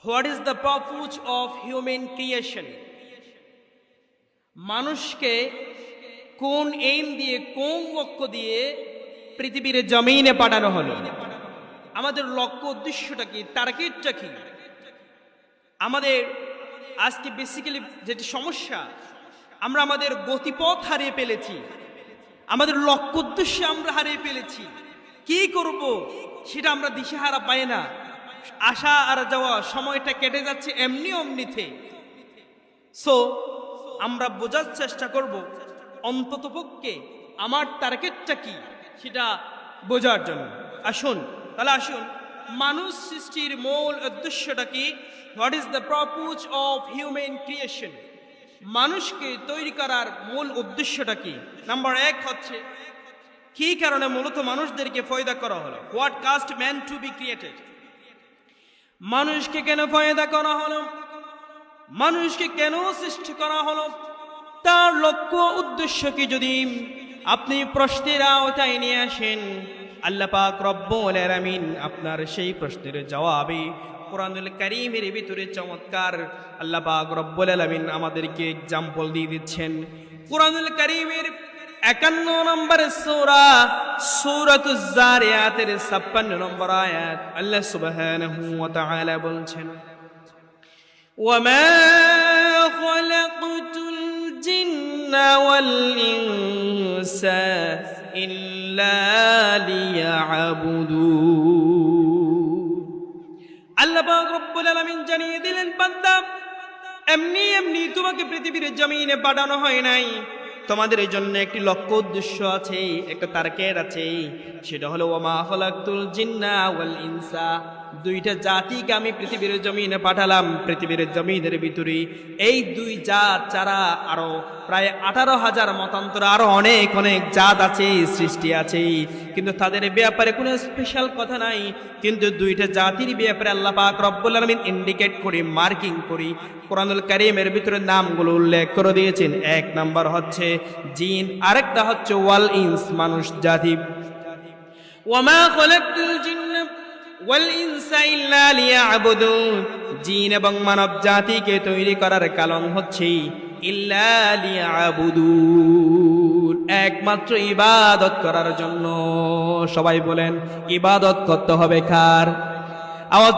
What is the purpose of human creation? মানুষকে কোন aim দিয়ে, কোন লক্ষ্য দিয়ে পৃথিবীর জমিনে পাঠানো হলো? আমাদের লক্ষ্য উদ্দেশ্যটা কি, টার্গেটটা কি? আমাদের আজকে বেসিক্যালি যেটি সমস্যা, আমরা আমাদের গতিপথ হারিয়ে ফেলেছি, আমাদের লক্ষ্য উদ্দেশ্য আমরা হারিয়ে ফেলেছি। কি করব সেটা আমরা দিশেহারা পাই না। আসা আর যাওয়া, সময়টা কেটে যাচ্ছে এমনি অমনিতে। সো আমরা বোঝার চেষ্টা করব অন্ততপক্ষে আমার টার্গেটটা কি সেটা বোঝার জন্য। আসুন মানুষ সৃষ্টির মূল উদ্দেশ্যটা কি? What is the purpose of human creation? মানুষকে তৈরি করার মূল উদ্দেশ্যটা কি? নাম্বার 1 হচ্ছে কি কারণে মূলত মানুষদেরকে পয়দা করা হলো? What cast man to be created? মানুষকে কেন পয়দা করা হলো? মানুষকে কেন সৃষ্টি করা হলো? তার লক্ষ্য উদ্দেশ্য কি যদি আপনি প্রশ্নের আওতায় নিয়ে আসেন, আল্লাহ পাক রব্বুল আলামিন আপনার সেই প্রশ্নের জবাবে কোরআনুল কারীমের ভিতরে চমৎকার আল্লাহ পাক রব্বুল আলামিন আমাদেরকে एग्जांपल দিয়ে দিচ্ছেন। কোরআনুল কারীমের 51 নম্বর সূরা সূরাতুজ জারিয়াতের 56 নম্বর আয়াত আল্লাহ সুবহানাহু ওয়া তাআলা বলছেন, ওয়ামা খালাকতুল জিন্না ওয়াল ইনসা ইল্লা লিয়াবুদুন। আল্লাহ পাক রব্বুল আলামিন জানিয়ে দিলেন, বান্দা এমনি তোমাকে পৃথিবীর জমিনে পাঠানো হয় নাই, তোমাদের জন্য একটি লক্ষ্য উদ্দেশ্য আছে, একটা টার্গেট আছে। সেটা হলো ওয়ামা খালাকতুল জিন্না ওয়াল ইনসা, দুইটা জাতিকে আমি পৃথিবীর জমিনে পাঠালাম। পৃথিবীর জমিনের ভিতরে এই দুই জাত ছাড়া আরো প্রায় 18,000 মতান্তর আরো অনেক জাত আছে, সৃষ্টি আছে, কিন্তু তাদের ব্যাপারে কোনো স্পেশাল কথা নাই। কিন্তু দুইটা জাতির ব্যাপারে আল্লাহ পাক রব্বুল আলামিন ইন্ডিকেট করে, মার্কিং করে কোরআনুল কারীমের ভিতরে নামগুলো উল্লেখ করে দিয়েছেন। 1 নাম্বার হচ্ছে জিন, আরেকটা হচ্ছে ওয়াল ইনস, মানুষ জাতি। ওয়ামা খালাকতুল জিন্না ওয়াল ইনসা ইল্লা লিয়াবুদুন, জিন এবং মানব জাতিকে তৈরি করার কারণ হচ্ছে ইল্লা লিয়াবুদুন, একমাত্র ইবাদত করার জন্য। সবাই বলেন ইবাদত করতে হবে কার? আওয়াজ